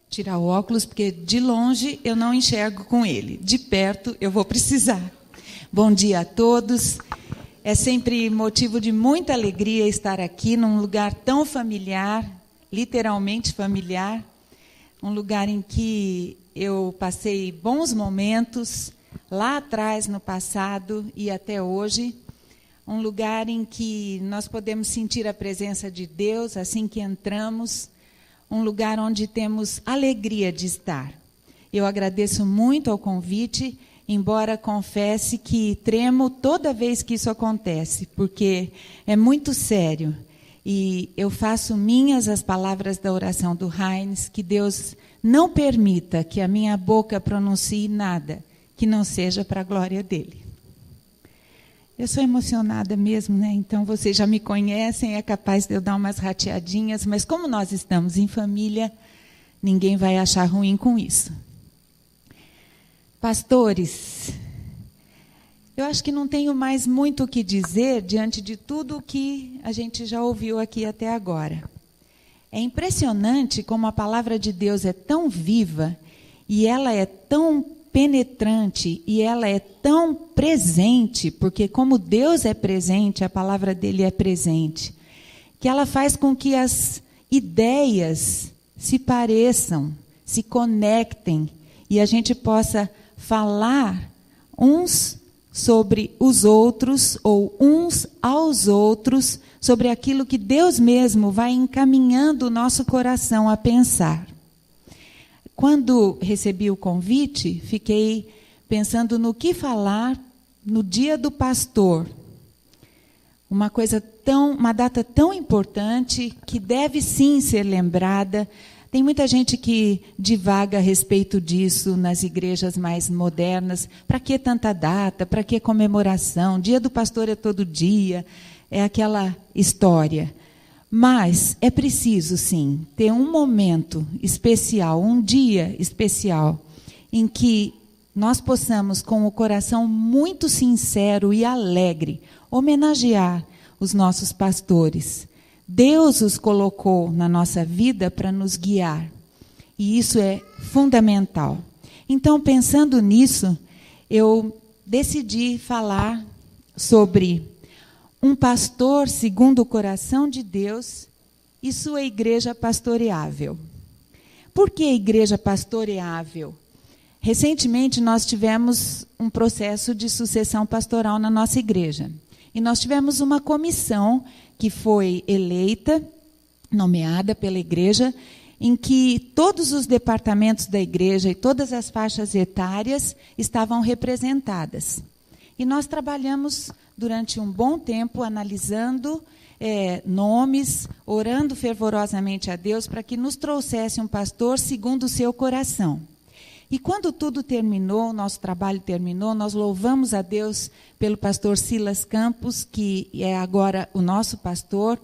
tirar o óculos, porque de longe eu não enxergo com ele. De perto eu vou precisar. Bom dia a todos. É sempre motivo de muita alegria estar aqui num lugar tão familiar, literalmente familiar, um lugar em que eu passei bons momentos, lá atrás, no passado e até hoje, um lugar em que nós podemos sentir a presença de Deus assim que entramos, um lugar onde temos alegria de estar. Eu agradeço muito ao convite, embora confesse que tremo toda vez que isso acontece, porque é muito sério. E eu faço minhas as palavras da oração do Heinz, que Deus não permita que a minha boca pronuncie nada que não seja para a glória dele. Eu sou emocionada mesmo, né? Então vocês já me conhecem, é capaz de eu dar umas rateadinhas, mas como nós estamos em família, ninguém vai achar ruim com isso. Pastores, eu acho que não tenho mais muito o que dizer diante de tudo o que a gente já ouviu aqui até agora. É impressionante como a palavra de Deus é tão viva e ela é tão penetrante e ela é tão presente, porque como Deus é presente, a palavra dele é presente, que ela faz com que as ideias se pareçam, se conectem e a gente possa falar uns sobre os outros ou uns aos outros sobre aquilo que Deus mesmo vai encaminhando o nosso coração a pensar. Quando recebi o convite, fiquei pensando no que falar no Dia do Pastor. Uma data tão importante que deve sim ser lembrada. Tem muita gente que divaga a respeito disso nas igrejas mais modernas. Para que tanta data? Para que comemoração? Dia do Pastor é todo dia. É aquela história. Mas é preciso, sim, ter um momento especial, um dia especial, em que nós possamos, com o coração muito sincero e alegre, homenagear os nossos pastores. Deus os colocou na nossa vida para nos guiar. E isso é fundamental. Então, pensando nisso, eu decidi falar sobre um pastor segundo o coração de Deus e sua igreja pastoreável. Por que igreja pastoreável? Recentemente nós tivemos um processo de sucessão pastoral na nossa igreja. E nós tivemos uma comissão que foi eleita, nomeada pela igreja, em que todos os departamentos da igreja e todas as faixas etárias estavam representadas. E nós trabalhamos durante um bom tempo analisando nomes, orando fervorosamente a Deus para que nos trouxesse um pastor segundo o seu coração. E quando tudo terminou, nosso trabalho terminou, nós louvamos a Deus pelo pastor Silas Campos, que é agora o nosso pastor.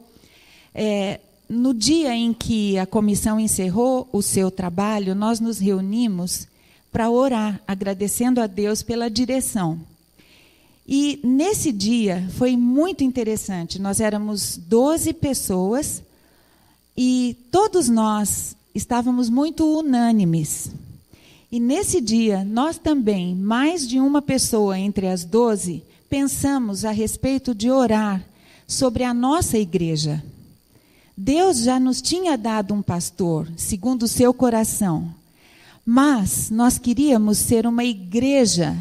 No dia em que a comissão encerrou o seu trabalho, nós nos reunimos para orar, agradecendo a Deus pela direção. E nesse dia foi muito interessante. Nós éramos 12 pessoas e todos nós estávamos muito unânimes. E nesse dia, nós também, mais de uma pessoa entre as 12, pensamos a respeito de orar sobre a nossa igreja. Deus já nos tinha dado um pastor, segundo o seu coração. Mas nós queríamos ser uma igreja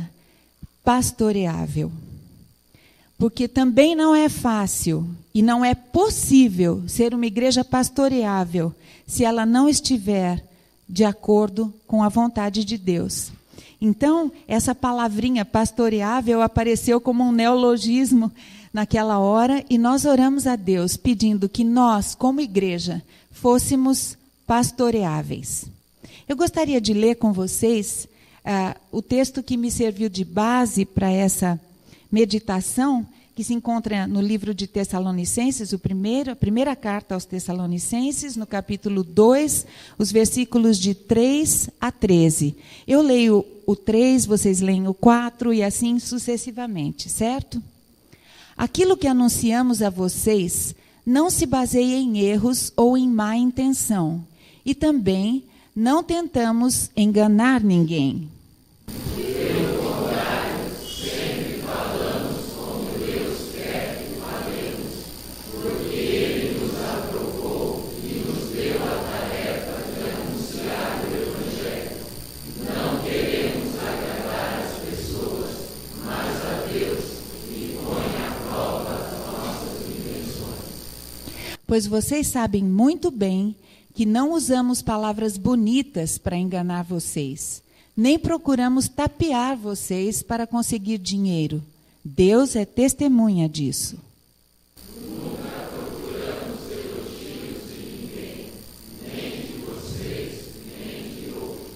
pastoreável. Porque também não é fácil e não é possível ser uma igreja pastoreável se ela não estiver de acordo com a vontade de Deus. Então, essa palavrinha pastoreável apareceu como um neologismo naquela hora e nós oramos a Deus pedindo que nós, como igreja, fôssemos pastoreáveis. Eu gostaria de ler com vocês o texto que me serviu de base para essa meditação, que se encontra no livro de Tessalonicenses, a primeira carta aos Tessalonicenses, no capítulo 2, os versículos de 3 a 13. Eu leio o 3, vocês leem o 4 e assim sucessivamente, certo? Aquilo que anunciamos a vocês não se baseia em erros ou em má intenção, e também não tentamos enganar ninguém. Pois vocês sabem muito bem que não usamos palavras bonitas para enganar vocês, nem procuramos tapear vocês para conseguir dinheiro. Deus é testemunha disso. Nunca procuramos elogios de ninguém, nem de vocês, nem de outros.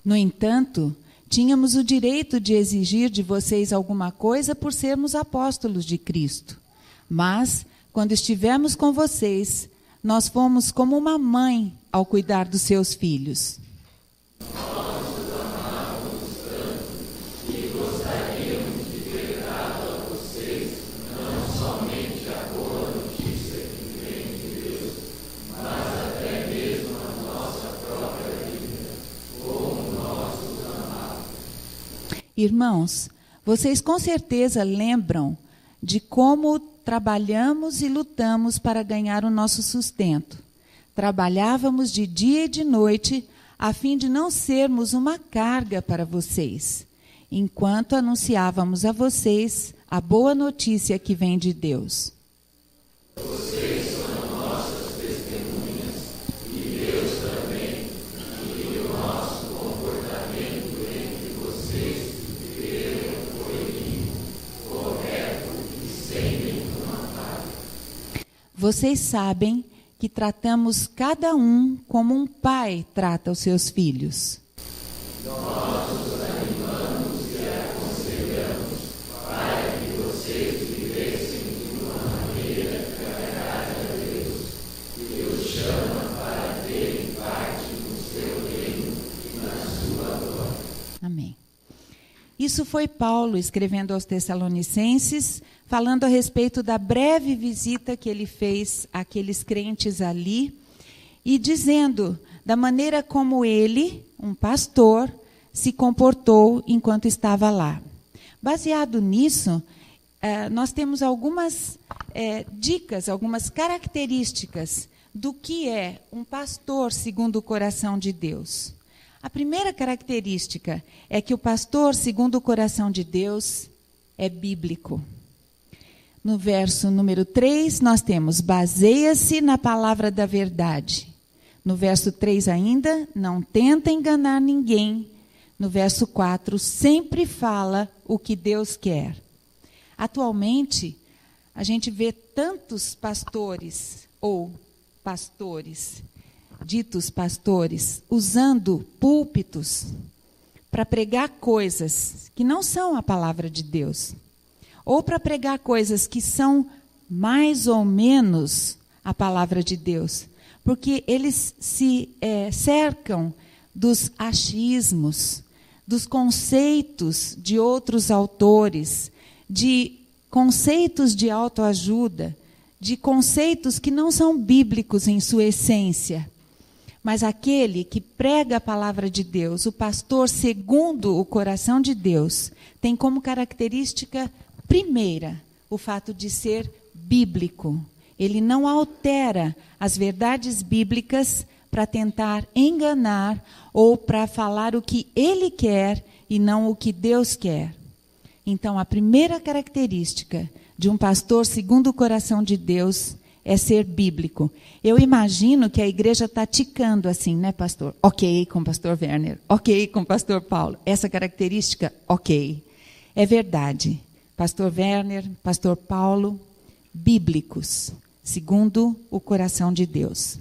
No entanto, tínhamos o direito de exigir de vocês alguma coisa por sermos apóstolos de Cristo. Mas, quando estivemos com vocês, nós fomos como uma mãe ao cuidar dos seus filhos. Nós os amávamos tanto e gostaríamos de ter dado a vocês não somente a boa notícia que vem de Deus, mas até mesmo a nossa própria vida, como nós os amávamos. Irmãos, vocês com certeza lembram de como trabalhamos e lutamos para ganhar o nosso sustento. Trabalhávamos de dia e de noite, a fim de não sermos uma carga para vocês, enquanto anunciávamos a vocês a boa notícia que vem de Deus. Vocês são nossas testemunhas, e Deus também, e o nosso comportamento entre vocês foi limpo, correto e sem nenhuma falha. Vocês sabem que tratamos cada um como um pai trata os seus filhos. Nós os animamos e aconselhamos para que vocês vivessem de uma maneira que agrade a Deus, que os chama para terem parte no seu reino e na sua glória. Amém. Isso foi Paulo escrevendo aos Tessalonicenses, falando a respeito da breve visita que ele fez àqueles crentes ali, e dizendo da maneira como ele, um pastor, se comportou enquanto estava lá. Baseado nisso, nós temos algumas dicas, algumas características do que é um pastor segundo o coração de Deus. A primeira característica é que o pastor segundo o coração de Deus é bíblico. No verso número 3, nós temos, baseia-se na palavra da verdade. No verso 3 ainda, não tenta enganar ninguém. No verso 4, sempre fala o que Deus quer. Atualmente, a gente vê tantos pastores, ou pastores, ditos pastores, usando púlpitos para pregar coisas que não são a palavra de Deus. Ou para pregar coisas que são mais ou menos a palavra de Deus. Porque eles se cercam dos achismos, dos conceitos de outros autores, de conceitos de autoajuda, de conceitos que não são bíblicos em sua essência. Mas aquele que prega a palavra de Deus, o pastor segundo o coração de Deus, tem como característica primeira o fato de ser bíblico. Ele não altera as verdades bíblicas para tentar enganar ou para falar o que ele quer e não o que Deus quer. Então, a primeira característica de um pastor segundo o coração de Deus é ser bíblico. Eu imagino que a igreja está ticando assim, né, pastor? Ok, com o pastor Werner. Ok, com o pastor Paulo. Essa característica, ok. É verdade. Pastor Werner, pastor Paulo, bíblicos, segundo o coração de Deus.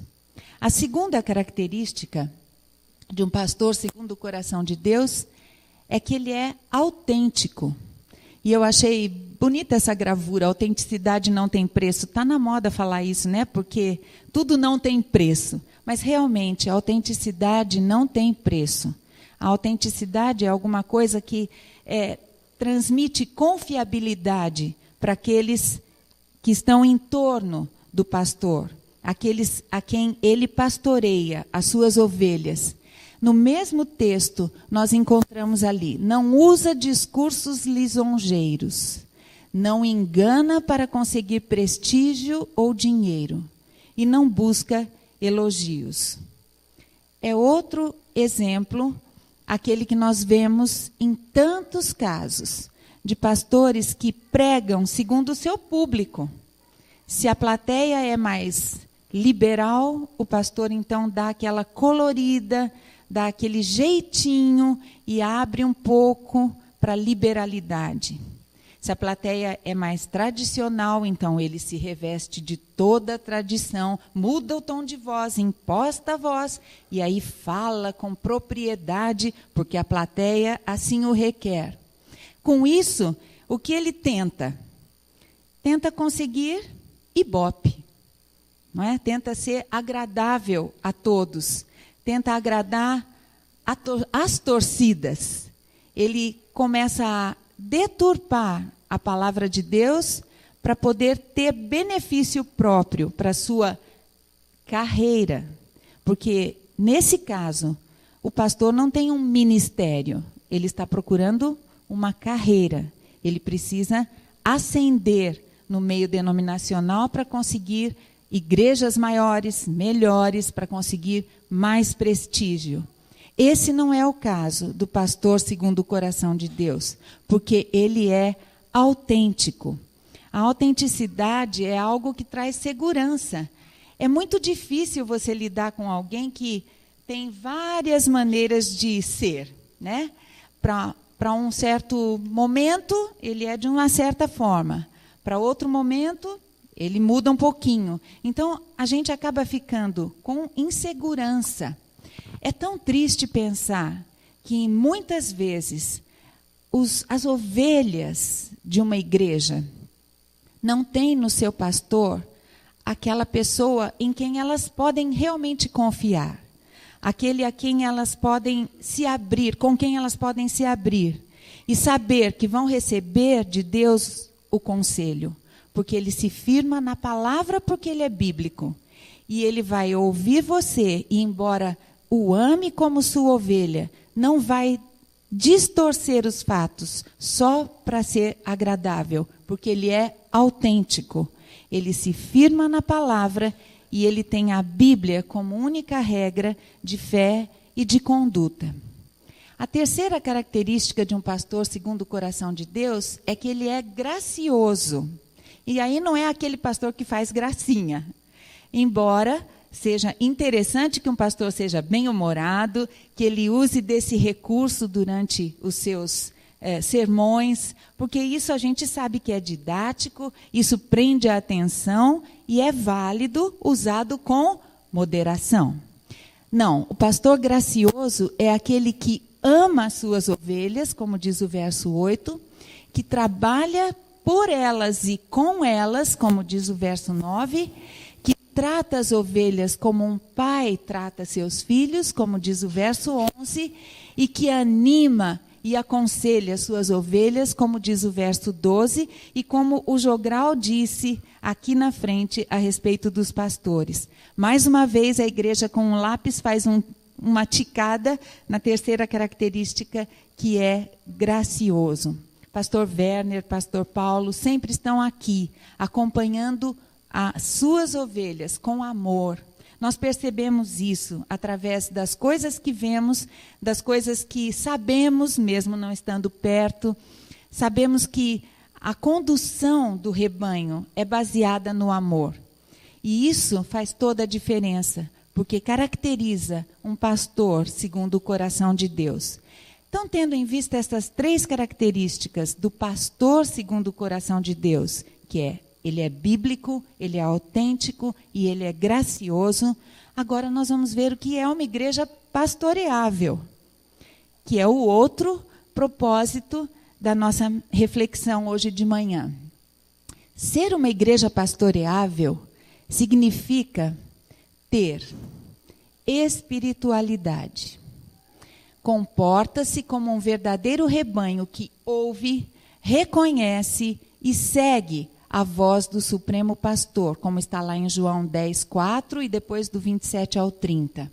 A segunda característica de um pastor segundo o coração de Deus é que ele é autêntico. E eu achei bonita essa gravura, autenticidade não tem preço. Está na moda falar isso, né? Porque tudo não tem preço. Mas realmente, a autenticidade não tem preço. A autenticidade é alguma coisa que transmite confiabilidade para aqueles que estão em torno do pastor. aqueles a quem ele pastoreia, as suas ovelhas. No mesmo texto, nós encontramos ali: não usa discursos lisonjeiros, não engana para conseguir prestígio ou dinheiro, e não busca elogios. É outro exemplo, aquele que nós vemos em tantos casos, de pastores que pregam segundo o seu público. Se a plateia é mais liberal, o pastor então dá aquela colorida, dá aquele jeitinho e abre um pouco para a liberalidade. Se a plateia é mais tradicional, então ele se reveste de toda a tradição, muda o tom de voz, imposta a voz, e aí fala com propriedade, porque a plateia assim o requer. Com isso, o que ele tenta? Tenta conseguir ibope, não é? Tenta ser agradável a todos, tenta agradar as torcidas. Ele começa a deturpar a palavra de Deus para poder ter benefício próprio para a sua carreira. Porque, nesse caso, o pastor não tem um ministério, ele está procurando uma carreira. Ele precisa ascender no meio denominacional para conseguir igrejas maiores, melhores, para conseguir mais prestígio. Esse não é o caso do pastor segundo o coração de Deus, porque ele é autêntico. A autenticidade é algo que traz segurança. É muito difícil você lidar com alguém que tem várias maneiras de ser, né? Para um certo momento, ele é de uma certa forma. Para outro momento, ele muda um pouquinho. Então, a gente acaba ficando com insegurança. É tão triste pensar que, muitas vezes, as ovelhas de uma igreja não têm no seu pastor aquela pessoa em quem elas podem realmente confiar. Aquele a quem elas podem se abrir, com quem elas podem se abrir. E saber que vão receber de Deus o conselho. Porque ele se firma na palavra, porque ele é bíblico. E ele vai ouvir você, e embora o ame como sua ovelha, não vai distorcer os fatos só para ser agradável, porque ele é autêntico. Ele se firma na palavra e ele tem a Bíblia como única regra de fé e de conduta. A terceira característica de um pastor segundo o coração de Deus é que ele é gracioso. E aí não é aquele pastor que faz gracinha. Embora seja interessante que um pastor seja bem-humorado, que ele use desse recurso durante os seus sermões, porque isso a gente sabe que é didático, isso prende a atenção e é válido, usado com moderação. Não, o pastor gracioso é aquele que ama as suas ovelhas, como diz o verso 8, que trabalha por elas e com elas, como diz o verso 9, que trata as ovelhas como um pai trata seus filhos, como diz o verso 11, e que anima e aconselha suas ovelhas, como diz o verso 12, e como o Jogral disse aqui na frente a respeito dos pastores. Mais uma vez, a igreja com um lápis faz uma ticada na terceira característica, que é gracioso. Pastor Werner, Pastor Paulo, sempre estão aqui, acompanhando as suas ovelhas com amor. Nós percebemos isso através das coisas que vemos, das coisas que sabemos, mesmo não estando perto. Sabemos que a condução do rebanho é baseada no amor. E isso faz toda a diferença, porque caracteriza um pastor segundo o coração de Deus. Então, tendo em vista essas três características do pastor segundo o coração de Deus, que é ele é bíblico, ele é autêntico e ele é gracioso. Agora nós vamos ver o que é uma igreja pastoreável, que é o outro propósito da nossa reflexão hoje de manhã. Ser uma igreja pastoreável significa ter espiritualidade. Comporta-se como um verdadeiro rebanho que ouve, reconhece e segue a voz do Supremo Pastor, como está lá em João 10:4 e depois do 27 ao 30.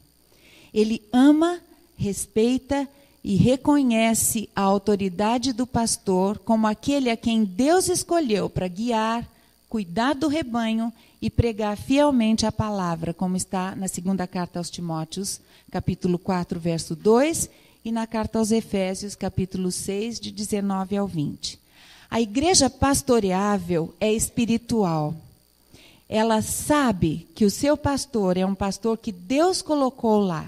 Ele ama, respeita e reconhece a autoridade do pastor como aquele a quem Deus escolheu para guiar, cuidar do rebanho e pregar fielmente a palavra, como está na segunda carta aos Timóteos, capítulo 4, verso 2, e na carta aos Efésios, capítulo 6, de 19 ao 20. A igreja pastoreável é espiritual. Ela sabe que o seu pastor é um pastor que Deus colocou lá.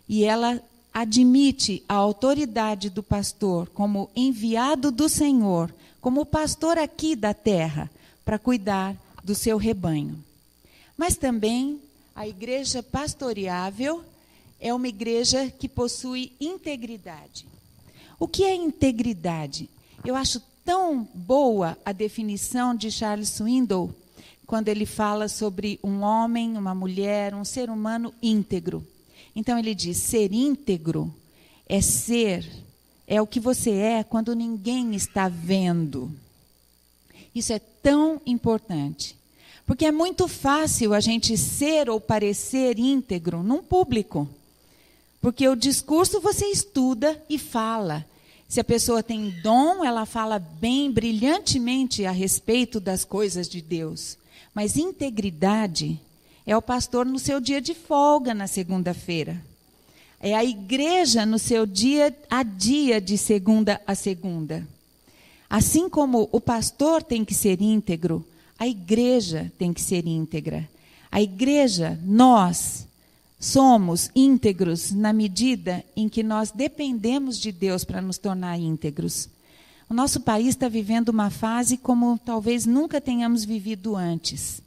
E ela admite a autoridade do pastor como enviado do Senhor, como pastor aqui da terra, para cuidar do seu rebanho. Mas também a igreja pastoreável é uma igreja que possui integridade. O que é integridade? Eu acho tão boa a definição de Charles Swindoll, quando ele fala sobre um homem, uma mulher, um ser humano íntegro. Então ele diz, ser íntegro é o que você é quando ninguém está vendo. Isso é tão importante. Porque é muito fácil a gente ser ou parecer íntegro num público. Porque o discurso você estuda e fala. Se a pessoa tem dom, ela fala bem, brilhantemente a respeito das coisas de Deus. Mas integridade é o pastor no seu dia de folga, na segunda-feira. É a igreja no seu dia a dia, de segunda a segunda. Assim como o pastor tem que ser íntegro, a igreja tem que ser íntegra. A igreja, nós somos íntegros na medida em que nós dependemos de Deus para nos tornar íntegros. O nosso país está vivendo uma fase como talvez nunca tenhamos vivido antes.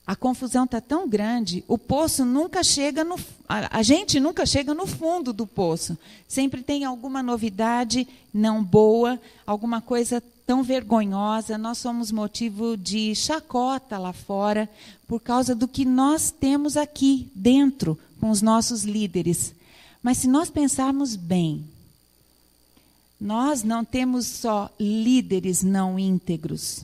A confusão está tão grande, o poço nunca chega a gente nunca chega no fundo do poço. Sempre tem alguma novidade não boa, alguma coisa tão vergonhosa. Nós somos motivo de chacota lá fora por causa do que nós temos aqui dentro com os nossos líderes. Mas se nós pensarmos bem, nós não temos só líderes não íntegros.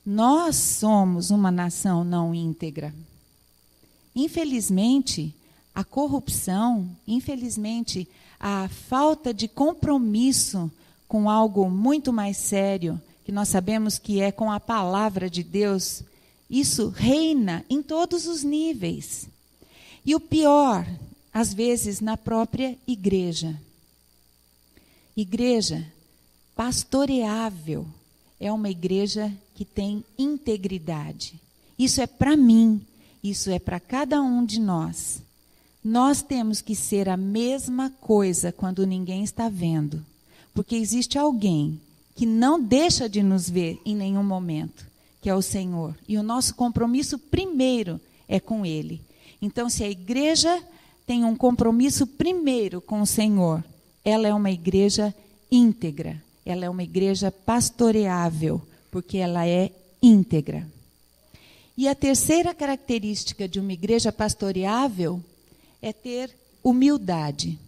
Nós somos uma nação não íntegra. Infelizmente, a corrupção, infelizmente, a falta de compromisso com algo muito mais sério, que nós sabemos que é com a palavra de Deus, isso reina em todos os níveis. E o pior, às vezes, na própria igreja. Igreja pastoreável é uma igreja que tem integridade. Isso é para mim, isso é para cada um de nós. Nós temos que ser a mesma coisa quando ninguém está vendo. Porque existe alguém que não deixa de nos ver em nenhum momento, que é o Senhor. E o nosso compromisso primeiro é com Ele. Então, se a igreja tem um compromisso primeiro com o Senhor, ela é uma igreja íntegra. Ela é uma igreja pastoreável, porque ela é íntegra. E a terceira característica de uma igreja pastoreável é ter humildade.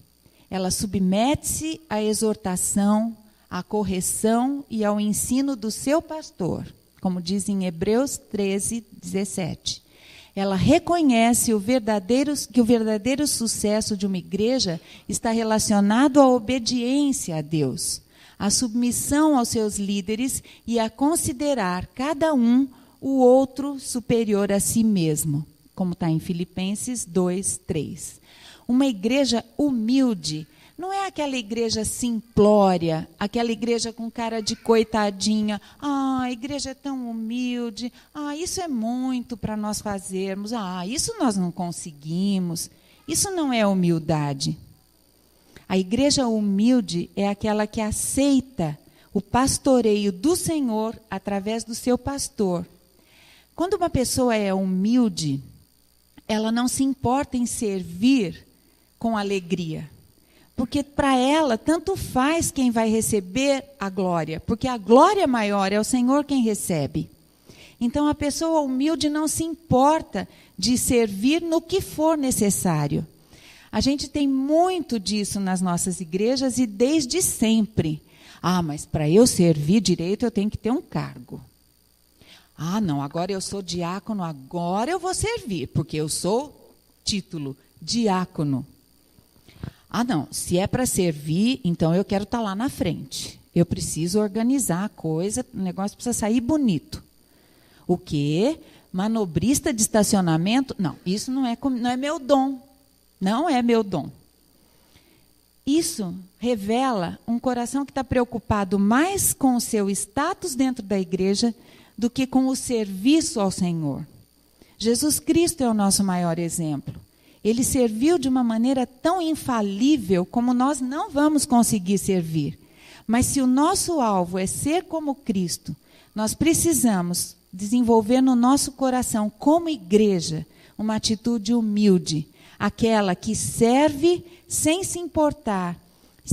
Ela submete-se à exortação, à correção e ao ensino do seu pastor, como diz em Hebreus 13:17. Ela reconhece que o verdadeiro sucesso de uma igreja está relacionado à obediência a Deus, à submissão aos seus líderes e a considerar cada um o outro superior a si mesmo, como está em Filipenses 2:3. Uma igreja humilde não é aquela igreja simplória, aquela igreja com cara de coitadinha. A igreja é tão humilde. Isso é muito para nós fazermos. Isso nós não conseguimos. Isso não é humildade. A igreja humilde é aquela que aceita o pastoreio do Senhor através do seu pastor. Quando uma pessoa é humilde, ela não se importa em servir com alegria. Porque para ela, tanto faz quem vai receber a glória. Porque a glória maior é o Senhor quem recebe. Então, a pessoa humilde não se importa de servir no que for necessário. A gente tem muito disso nas nossas igrejas e desde sempre. Mas para eu servir direito, eu tenho que ter um cargo. Ah, não, agora eu sou diácono, agora eu vou servir, porque eu sou título, diácono. Ah, não, se é para servir, então eu quero estar lá na frente. Eu preciso organizar a coisa, o negócio precisa sair bonito. O quê? Manobrista de estacionamento? Não, isso não é meu dom. Não é meu dom. Isso revela um coração que está preocupado mais com o seu status dentro da igreja do que com o serviço ao Senhor. Jesus Cristo é o nosso maior exemplo. Ele serviu de uma maneira tão infalível como nós não vamos conseguir servir. Mas se o nosso alvo é ser como Cristo, nós precisamos desenvolver no nosso coração, como igreja, uma atitude humilde, aquela que serve sem se importar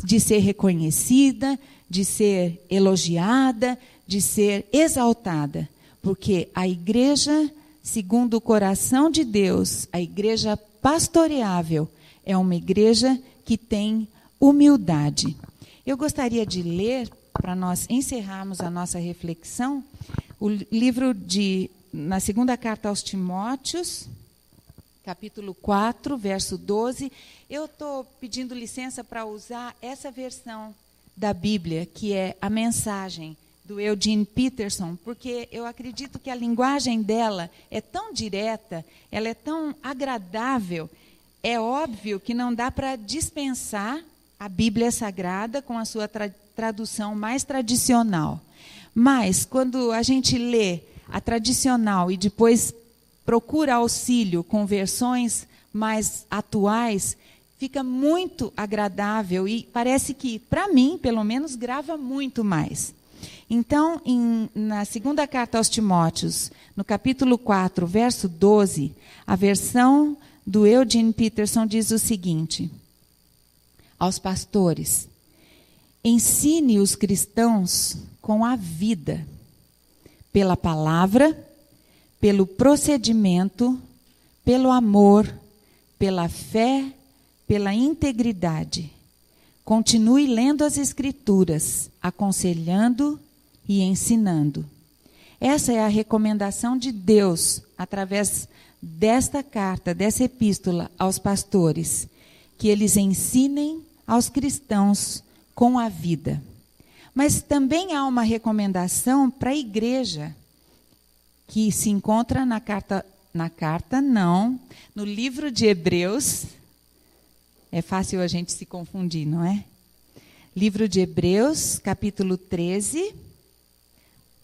de ser reconhecida, de ser elogiada, de ser exaltada. Porque a igreja, segundo o coração de Deus, a igreja pastoreável, é uma igreja que tem humildade. Eu gostaria de ler, para nós encerrarmos a nossa reflexão, o livro na segunda carta aos Timóteos, capítulo 4, verso 12. Eu estou pedindo licença para usar essa versão da Bíblia, que é a mensagem do Eugene Peterson, porque eu acredito que a linguagem dela é tão direta, ela é tão agradável. É óbvio que não dá para dispensar a Bíblia Sagrada com a sua tradução mais tradicional. Mas, quando a gente lê a tradicional e depois procura auxílio com versões mais atuais, fica muito agradável e parece que, para mim, pelo menos, grava muito mais. Então, na segunda carta aos Timóteos, no capítulo 4, verso 12, a versão do Eugene Peterson diz o seguinte: aos pastores, ensine os cristãos com a vida, pela palavra, pelo procedimento, pelo amor, pela fé, pela integridade. Continue lendo as Escrituras, aconselhando e ensinando. Essa é a recomendação de Deus, através desta carta, dessa epístola aos pastores, que eles ensinem aos cristãos com a vida. Mas também há uma recomendação para a igreja, que se encontra no livro de Hebreus. É fácil a gente se confundir, não é? Livro de Hebreus, capítulo 13,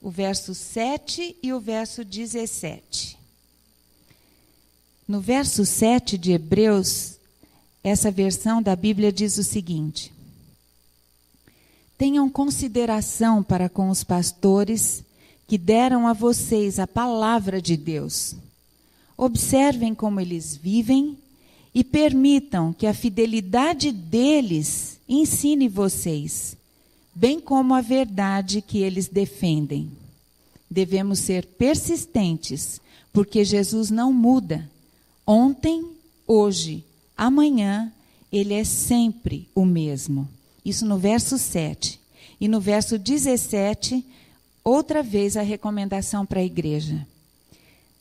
o verso 7 e o verso 17. No verso 7 de Hebreus, essa versão da Bíblia diz o seguinte: tenham consideração para com os pastores que deram a vocês a palavra de Deus. Observem como eles vivem e permitam que a fidelidade deles ensine vocês, bem como a verdade que eles defendem. Devemos ser persistentes, porque Jesus não muda. Ontem, hoje, amanhã, ele é sempre o mesmo. Isso no verso 7. E no verso 17, outra vez a recomendação para a igreja.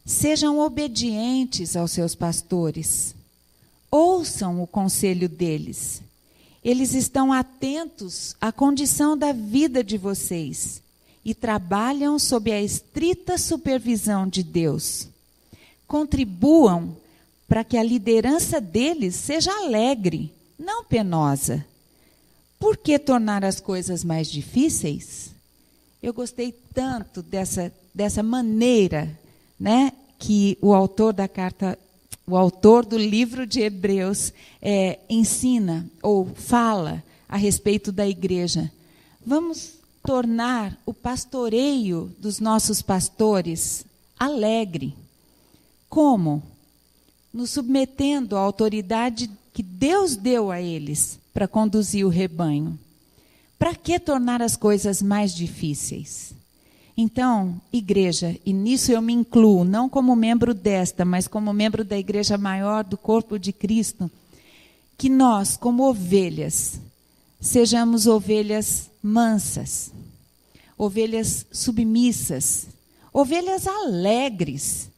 Sejam obedientes aos seus pastores. Ouçam o conselho deles. Eles estão atentos à condição da vida de vocês e trabalham sob a estrita supervisão de Deus. Contribuam para que a liderança deles seja alegre, não penosa. Por que tornar as coisas mais difíceis? Eu gostei tanto dessa maneira, né, que o autor do livro de Hebreus ensina ou fala a respeito da igreja. Vamos tornar o pastoreio dos nossos pastores alegre. Como? Nos submetendo à autoridade que Deus deu a eles para conduzir o rebanho. Para que tornar as coisas mais difíceis? Então, igreja, e nisso eu me incluo, não como membro desta, mas como membro da igreja maior do corpo de Cristo, que nós, como ovelhas, sejamos ovelhas mansas, ovelhas submissas, Ovelhas alegres,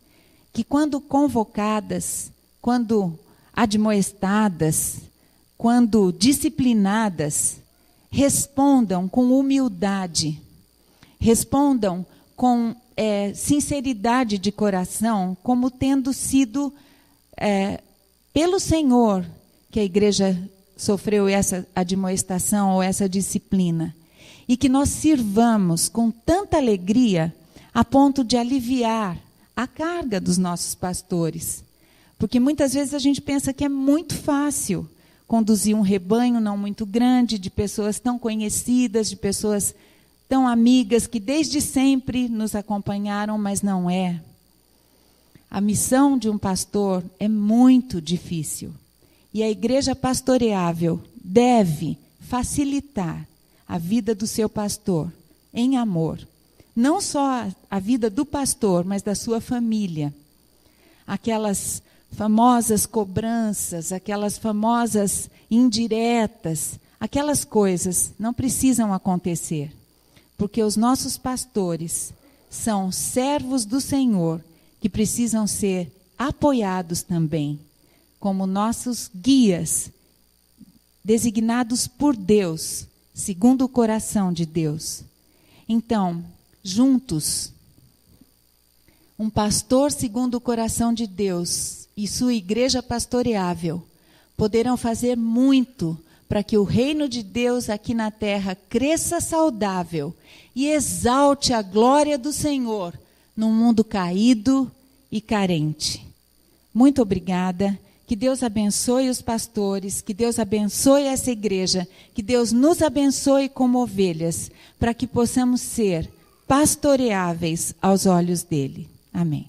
que quando convocadas, quando admoestadas, quando disciplinadas, respondam com humildade, respondam com sinceridade de coração, como tendo sido pelo Senhor que a igreja sofreu essa admoestação ou essa disciplina. E que nós sirvamos com tanta alegria a ponto de aliviar a carga dos nossos pastores. Porque muitas vezes a gente pensa que é muito fácil conduzir um rebanho não muito grande, de pessoas tão conhecidas, de pessoas tão amigas, que desde sempre nos acompanharam, mas não é. A missão de um pastor é muito difícil. E a igreja pastoreável deve facilitar a vida do seu pastor em amor. Não só a vida do pastor, mas da sua família. Aquelas famosas cobranças, aquelas famosas indiretas, aquelas coisas não precisam acontecer. Porque os nossos pastores são servos do Senhor que precisam ser apoiados também, como nossos guias, designados por Deus, segundo o coração de Deus. Então, juntos, um pastor segundo o coração de Deus e sua igreja pastoreável poderão fazer muito para que o reino de Deus aqui na terra cresça saudável e exalte a glória do Senhor num mundo caído e carente. Muito obrigada. Que Deus abençoe os pastores, que Deus abençoe essa igreja, que Deus nos abençoe como ovelhas, para que possamos ser pastoreáveis aos olhos dele. Amém.